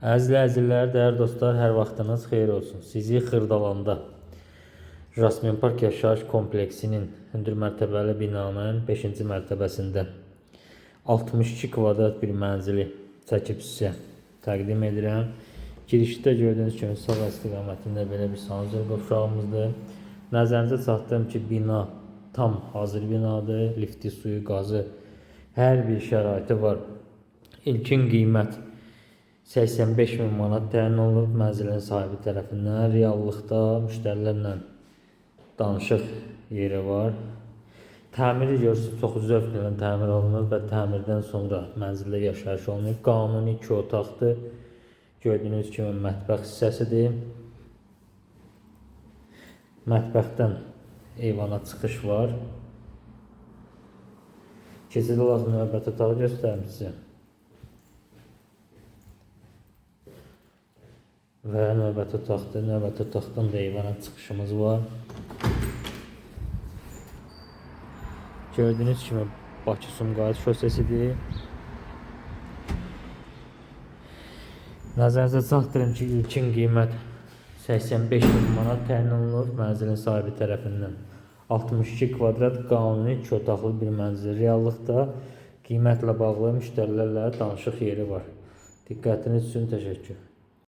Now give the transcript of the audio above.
Əziz əzizlər, dəyərli dostlar, hər vaxtınız xeyir olsun. Sizi Xırdalanda Jasmin Park yaşayış kompleksinin hündür mərtəbəli binanın 5-ci mərtəbəsində 62 kvadrat bir mənzili çəkib sizə təqdim edirəm. Girişdə gördüyünüz kimi sağ istiqamətində belə bir sanuzor qovşağımızdır. Nəzərinizə çatdırım ki, bina tam hazır binadır. Lifti, suyu, qazı, hər bir şəraiti var. İlkin qiymət 85.000 manat təyin olunub mənzilin sahibi tərəfindən. Reallıqda müştərilərlə danışıq yeri var. Təmiri görürsünüz, çox zövqlə təmir olunub və təmirdən sonra mənzildə yaşayış olunub. Qanuni 2 otaqdır. Gördüyünüz kimi mətbəx hissəsidir. Mətbəxdən eyvana çıxış var. Keçid olaraq növbəti otağı göstərim sizə. Və növbəti otaqdır. Növbəti otaqdan da eyvana çıxışımız var. Gördüyünüz kimi Bakı-Sumqayıt şosesidir. Nəzərinizə çatdırım ki, ilkin qiymət 85.000 manat təyin olunub mənzilin sahibi tərəfindən. 62 kvadrat qanuni 2 otaqlı bir mənzil. Reallıqda qiymətlə bağlı müştərilərlə danışıq yeri var. Diqqətiniz üçün təşəkkür.